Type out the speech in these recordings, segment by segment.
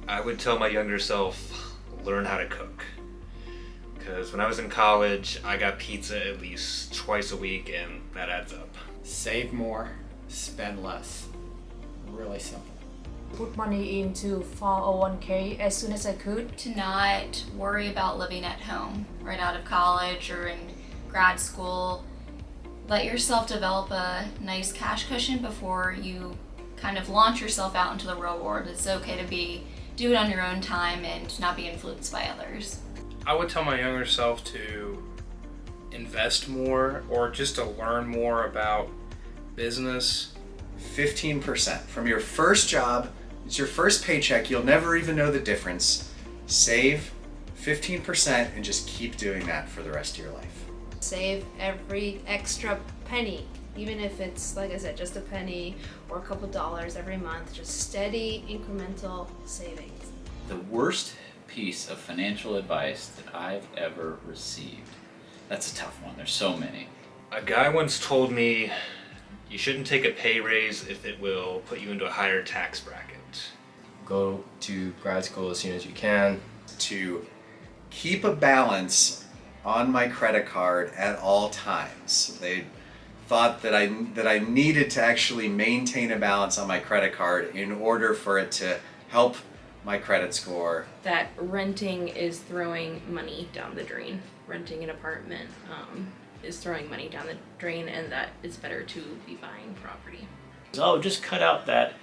I would tell my younger self, learn how to cook. Because when I was in college, I got pizza at least twice a week, and that adds up. Save more, spend less. Really simple. Put money into 401k as soon as I could. To not worry about living at home right out of college or in grad school. Let yourself develop a nice cash cushion before you kind of launch yourself out into the real world. It's okay to do it on your own time and not be influenced by others. I would tell my younger self to invest more or just to learn more about business. 15% from your first job. It's your first paycheck. You'll never even know the difference. Save 15% and just keep doing that for the rest of your life. Save every extra penny, even if it's, like I said, just a penny or a couple dollars every month. Just steady, incremental savings. The worst piece of financial advice that I've ever received. That's a tough one. There's so many. A guy once told me, you shouldn't take a pay raise if it will put you into a higher tax bracket. Go to grad school as soon as you can. To keep a balance on my credit card at all times. They thought that I needed to actually maintain a balance on my credit card in order for it to help my credit score. That renting is throwing money down the drain. Renting an apartment is throwing money down the drain, and that it's better to be buying property. So just cut out that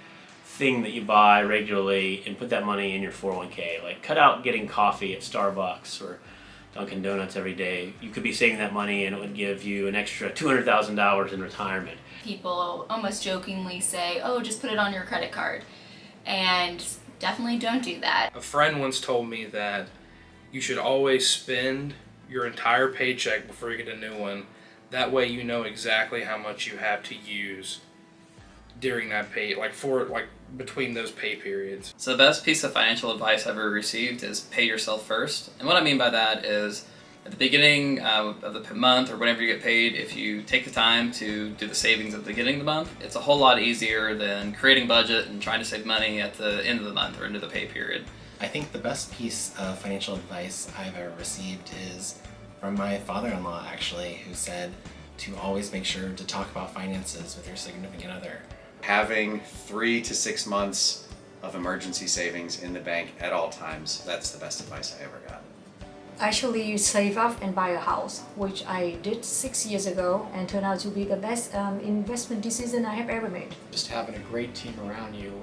thing that you buy regularly and put that money in your 401k. Like cut out getting coffee at Starbucks or Dunkin' Donuts every day. You could be saving that money and it would give you an extra $200,000 in retirement. People almost jokingly say, oh, just put it on your credit card. And definitely don't do that. A friend once told me that you should always spend your entire paycheck before you get a new one. That way you know exactly how much you have to use during that pay, between those pay periods. So the best piece of financial advice I've ever received is pay yourself first. And what I mean by that is at the beginning of the month or whenever you get paid, if you take the time to do the savings at the beginning of the month, it's a whole lot easier than creating a budget and trying to save money at the end of the month or into the pay period. I think the best piece of financial advice I've ever received is from my father-in-law, actually, who said to always make sure to talk about finances with your significant other. Having 3 to 6 months of emergency savings in the bank at all times, that's the best advice I ever got. Actually, you save up and buy a house, which I did 6 years ago and turned out to be the best investment decision I have ever made. Just having a great team around you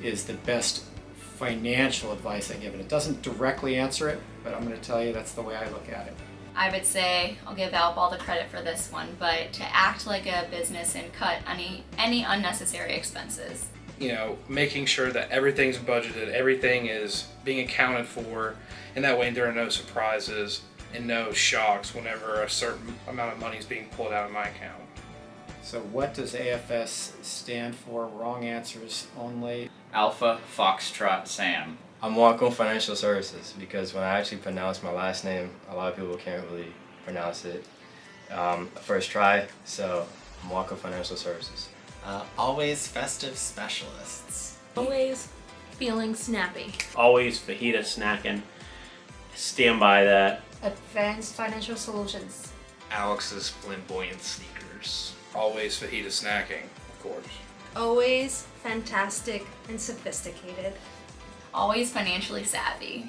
is the best financial advice I give. And it doesn't directly answer it, but I'm going to tell you that's the way I look at it. I would say, I'll give Alp all the credit for this one, but to act like a business and cut any unnecessary expenses. You know, making sure that everything's budgeted, everything is being accounted for, and that way there are no surprises and no shocks whenever a certain amount of money is being pulled out of my account. So what does AFS stand for? Wrong answers only. Alpha Foxtrot Sam. I'm Wacom Financial Services because when I actually pronounce my last name, a lot of people can't really pronounce it first try, so I'm Wacom Financial Services. Always festive specialists. Always feeling snappy. Always fajita snacking. Stand by that. Advanced Financial Solutions. Alex's flamboyant sneakers. Always fajita snacking, of course. Always fantastic and sophisticated. Always financially savvy.